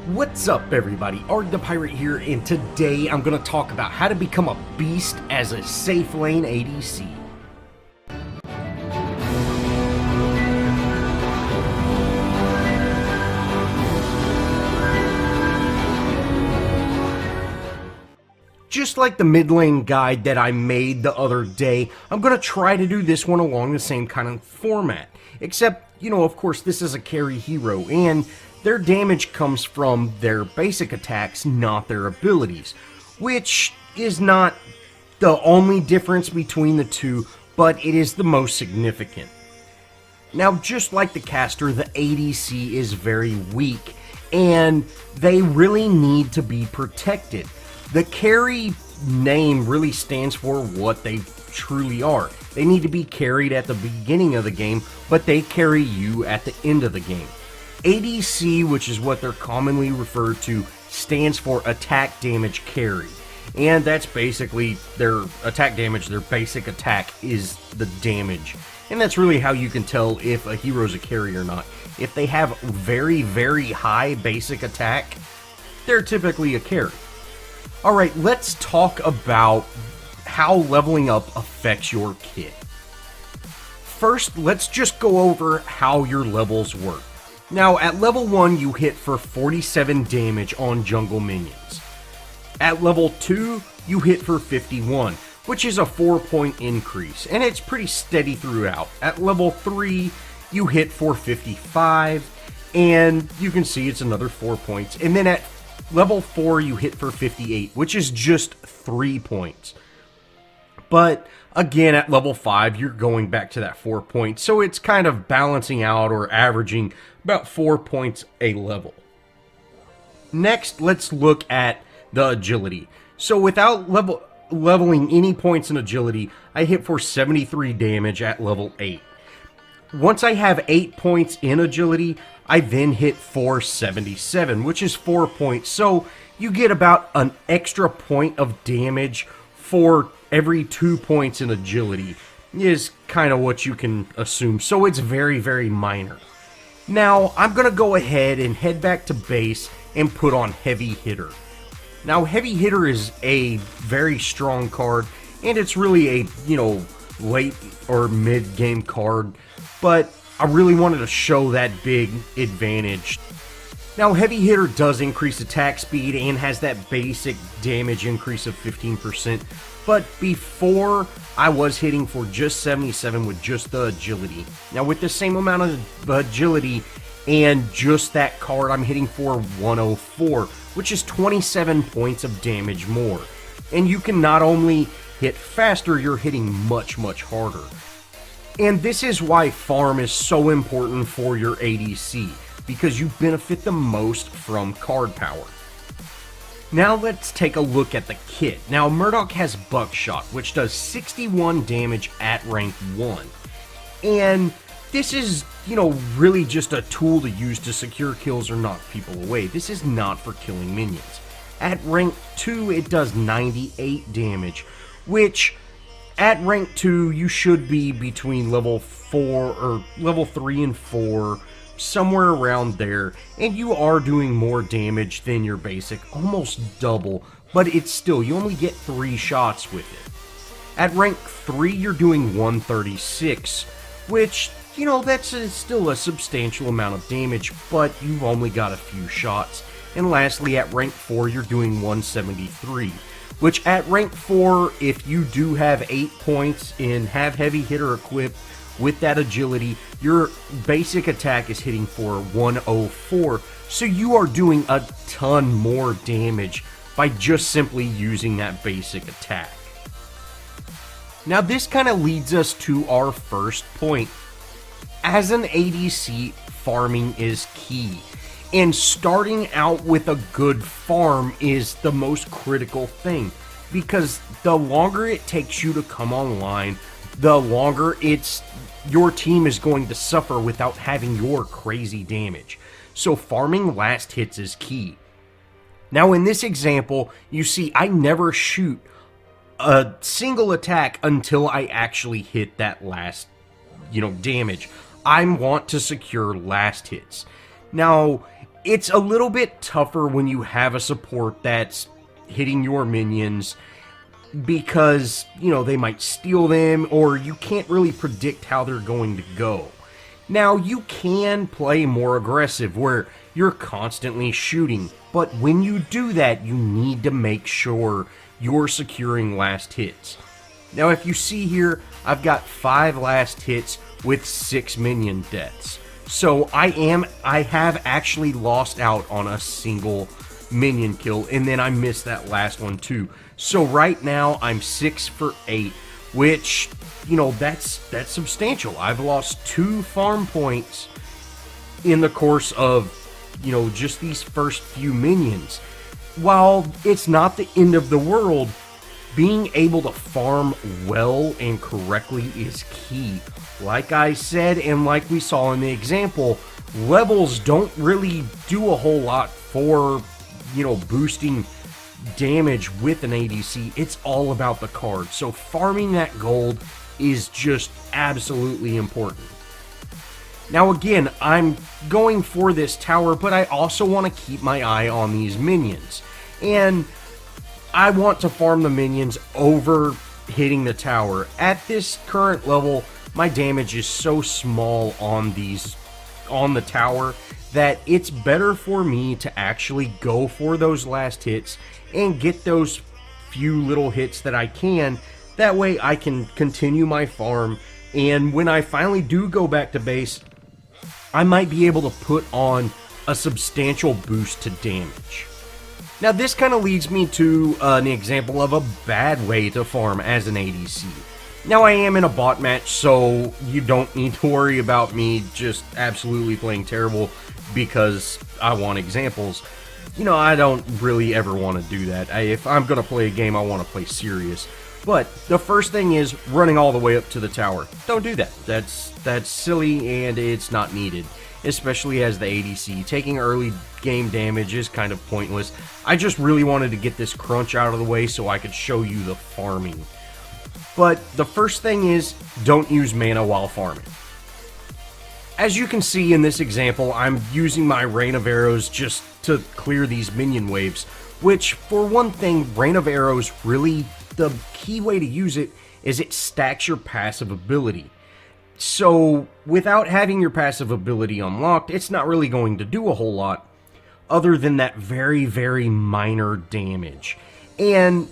What's up everybody, Arrg the Pirate here, and today I'm going to talk about how to become a beast as a safe lane ADC. Just like the mid lane guide that I made the other day, I'm going to try to do this one along the same kind of format. Except, of course this is a carry hero, and their damage comes from their basic attacks, not their abilities. Which is not the only difference between the two, but it is the most significant. Now, just like the caster, the ADC is very weak, and they really need to be protected. The carry name really stands for what they truly are. They need to be carried at the beginning of the game, but they carry you at the end of the game. ADC, which is what they're commonly referred to, stands for attack damage carry. And that's basically their attack damage, their basic attack is the damage. And that's really how you can tell if a hero's a carry or not. If they have very, very high basic attack, they're typically a carry. Alright, let's talk about how leveling up affects your kit. First, let's just go over how your levels work. Now, at level 1, you hit for 47 damage on jungle minions. At level 2, you hit for 51, which is a 4-point increase, and it's pretty steady throughout. At level 3, you hit for 55, and you can see it's another 4 points. And then at level 4, you hit for 58, which is just 3 points. But again, at level 5, you're going back to that 4 points, so it's kind of balancing out or averaging about 4 points a level. Next, let's look at the agility. So without leveling any points in agility, I hit for 73 damage at level 8. Once I have 8 points in agility, I then hit for 77, which is 4 points. So you get about an extra point of damage for every 2 points in agility, is kind of what you can assume. So it's very, very minor. Now, I'm going to go ahead and head back to base and put on Heavy Hitter. Now, Heavy Hitter is a very strong card, and it's really a, late or mid-game card, but I really wanted to show that big advantage. Now, Heavy Hitter does increase attack speed and has that basic damage increase of 15%, but before I was hitting for just 77 with just the agility. Now, with the same amount of agility and just that card, I'm hitting for 104, which is 27 points of damage more. And you can not only hit faster, you're hitting much, much harder. And this is why farm is so important for your ADC, because you benefit the most from card power. Now let's take a look at the kit. Now Murdoch has Buckshot, which does 61 damage at rank 1. And this is, really just a tool to use to secure kills or knock people away. This is not for killing minions. At rank 2, it does 98 damage, which at rank 2, you should be between level 4 or level 3 and 4, somewhere around there, and you are doing more damage than your basic, almost double, but it's still, you only get 3 shots with it. At rank 3, you're doing 136, which, that's still a substantial amount of damage, but you've only got a few shots. And lastly, at rank 4, you're doing 173. Which at rank 4, if you do have 8 points and have Heavy Hitter equipped with that agility, your basic attack is hitting for 104. So you are doing a ton more damage by just simply using that basic attack. Now this kind of leads us to our first point. As an ADC, farming is key. And starting out with a good farm is the most critical thing, because the longer it takes you to come online, the longer your team is going to suffer without having your crazy damage. So farming last hits is key. Now in this example, you see I never shoot a single attack until I actually hit that last, damage. I want to secure last hits. Now, It's a little bit tougher when you have a support that's hitting your minions because, they might steal them or you can't really predict how they're going to go. Now, you can play more aggressive where you're constantly shooting, but when you do that, you need to make sure you're securing last hits. Now, if you see here, I've got 5 last hits with 6 minion deaths. So I have actually lost out on a single minion kill, and then I missed that last one too. So right now I'm 6 for 8, which, that's substantial. I've lost 2 farm points in the course of, just these first few minions. While it's not the end of the world, being able to farm well and correctly is key. Like I said, and like we saw in the example, levels don't really do a whole lot for, boosting damage with an ADC. It's all about the card. So farming that gold is just absolutely important. Now again, I'm going for this tower, but I also want to keep my eye on these minions. And I want to farm the minions over hitting the tower. At this current level, my damage is so small on the tower that it's better for me to actually go for those last hits and get those few little hits that I can. That way I can continue my farm, and when I finally do go back to base, I might be able to put on a substantial boost to damage. Now this kind of leads me to an example of a bad way to farm as an ADC. Now I am in a bot match, so you don't need to worry about me just absolutely playing terrible because I want examples. I don't really ever want to do that. If I'm going to play a game, I want to play serious. But the first thing is running all the way up to the tower. Don't do that. That's silly and it's not needed, especially as the ADC. Taking early game damage is kind of pointless. I just really wanted to get this crunch out of the way so I could show you the farming. But the first thing is, don't use mana while farming. As you can see in this example, I'm using my Rain of Arrows just to clear these minion waves, which, for one thing, Rain of Arrows really, the key way to use it is it stacks your passive ability. So, without having your passive ability unlocked, it's not really going to do a whole lot other than that very, very minor damage. And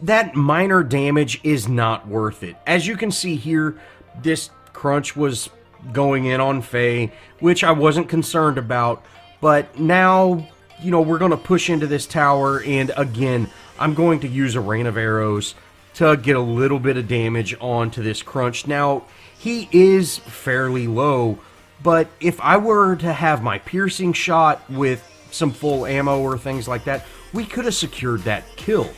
that minor damage is not worth it. As you can see here, this crunch was going in on Faye, which I wasn't concerned about, but now, we're going to push into this tower, and again, I'm going to use a Rain of Arrows to get a little bit of damage onto this crunch. Now, he is fairly low, but if I were to have my piercing shot with some full ammo or things like that, we could have secured that kill.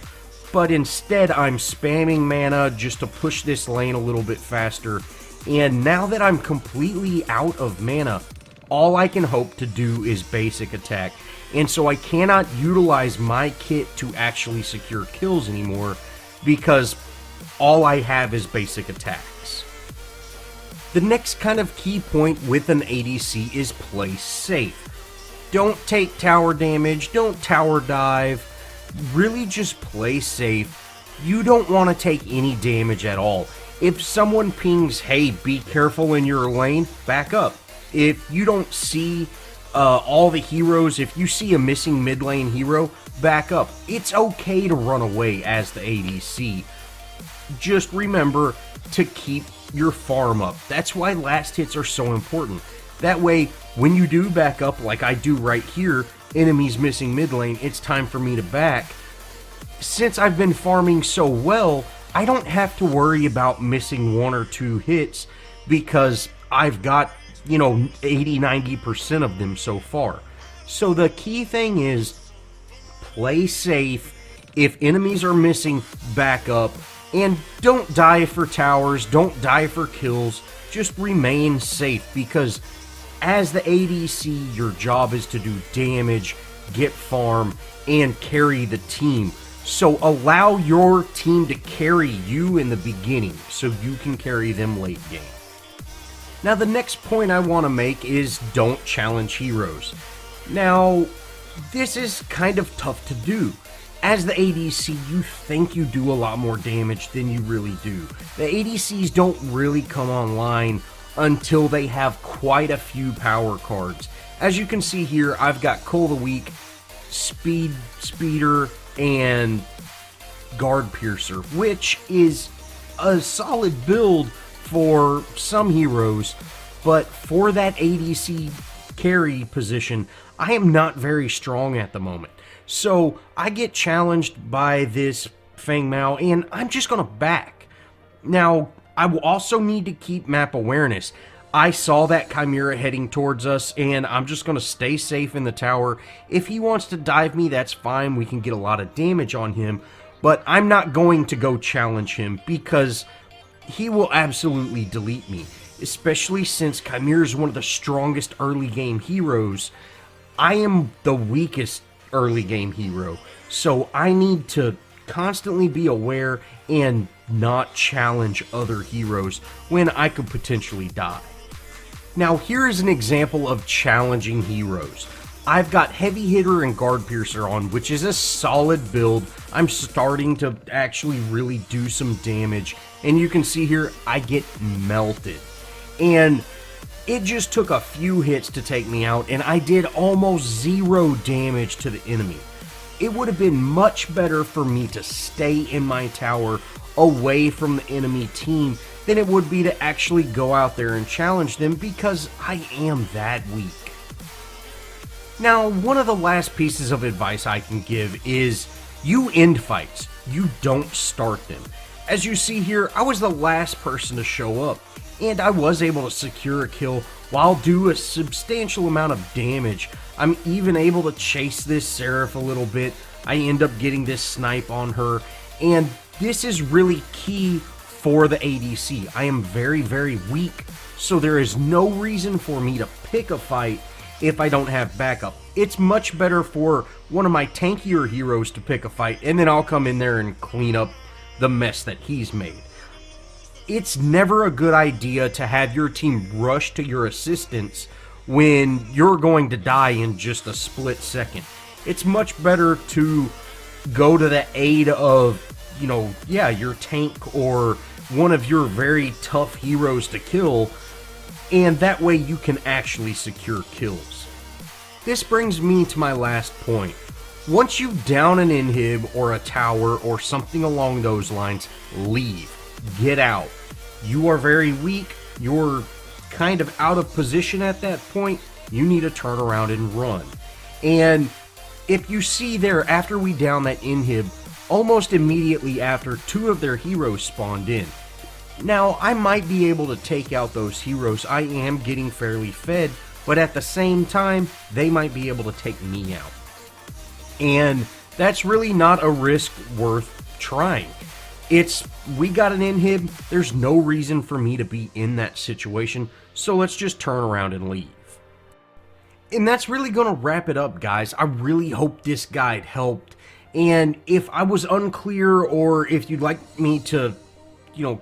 But instead, I'm spamming mana just to push this lane a little bit faster. And now that I'm completely out of mana, all I can hope to do is basic attack. And so I cannot utilize my kit to actually secure kills anymore because all I have is basic attacks. The next kind of key point with an ADC is play safe. Don't take tower damage, don't tower dive, really just play safe. You don't want to take any damage at all. If someone pings, hey, be careful in your lane, back up. If you don't see all the heroes, if you see a missing mid lane hero, back up. It's okay to run away as the ADC. Just remember to keep your farm up. That's why last hits are so important. That way, when you do back up, like I do right here, enemies missing mid lane, it's time for me to back. Since I've been farming so well, I don't have to worry about missing 1 or 2 hits because I've got, 80-90% of them so far. So the key thing is play safe. If enemies are missing, back up. And don't die for towers, don't die for kills, just remain safe because as the ADC, your job is to do damage, get farm, and carry the team. So allow your team to carry you in the beginning so you can carry them late game. Now the next point I want to make is don't challenge heroes. Now, this is kind of tough to do. As the ADC, you think you do a lot more damage than you really do. The ADCs don't really come online until they have quite a few power cards. As you can see here, I've got Cull the Weak, Speeder, and Guard Piercer, which is a solid build for some heroes, but for that ADC carry position, I am not very strong at the moment. So I get challenged by this Fang Mao, and I'm just going to back. Now, I will also need to keep map awareness. I saw that Chimera heading towards us, and I'm just going to stay safe in the tower. If he wants to dive me, that's fine. We can get a lot of damage on him, but I'm not going to go challenge him because he will absolutely delete me, especially since Chimera is one of the strongest early game heroes. I am the weakest early game hero, so I need to constantly be aware and not challenge other heroes when I could potentially die. Now, here is an example of challenging heroes. I've got Heavy Hitter and Guard Piercer on, which is a solid build. I'm starting to actually really do some damage, and you can see here I get melted. And it just took a few hits to take me out, and I did almost 0 damage to the enemy. It would have been much better for me to stay in my tower away from the enemy team than it would be to actually go out there and challenge them, because I am that weak. Now, one of the last pieces of advice I can give is you end fights, you don't start them. As you see here, I was the last person to show up, and I was able to secure a kill while do a substantial amount of damage. I'm even able to chase this Seraph a little bit. I end up getting this snipe on her, and this is really key for the ADC. I am very, very weak, so there is no reason for me to pick a fight if I don't have backup. It's much better for one of my tankier heroes to pick a fight, and then I'll come in there and clean up the mess that he's made. It's never a good idea to have your team rush to your assistance when you're going to die in just a split second. It's much better to go to the aid of, your tank or one of your very tough heroes to kill, and that way you can actually secure kills. This brings me to my last point. Once you down an inhib or a tower or something along those lines, leave. Get out. You are very weak, you're kind of out of position at that point, you need to turn around and run. And if you see there, after we down that inhib, almost immediately after 2 of their heroes spawned in. Now, I might be able to take out those heroes, I am getting fairly fed, but at the same time, they might be able to take me out. And that's really not a risk worth trying. We got an inhib, there's no reason for me to be in that situation, so let's just turn around and leave. And that's really going to wrap it up, guys. I really hope this guide helped, and if I was unclear, or if you'd like me to,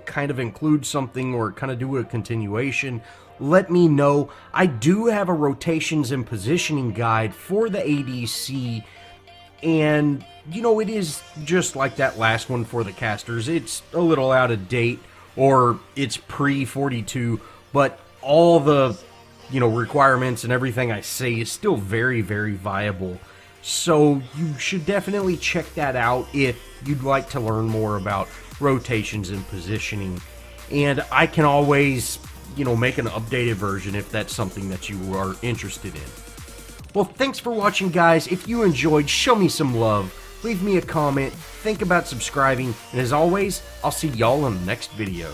kind of include something or kind of do a continuation, let me know. I do have a rotations and positioning guide for the ADC, and it is just like that last one for the casters. It's a little out of date, or it's pre-42, but all the, requirements and everything I say is still very, very viable. So you should definitely check that out if you'd like to learn more about rotations and positioning. And I can always, make an updated version if that's something that you are interested in. Well, thanks for watching, guys. If you enjoyed, show me some love. Leave me a comment, think about subscribing, and as always, I'll see y'all in the next video.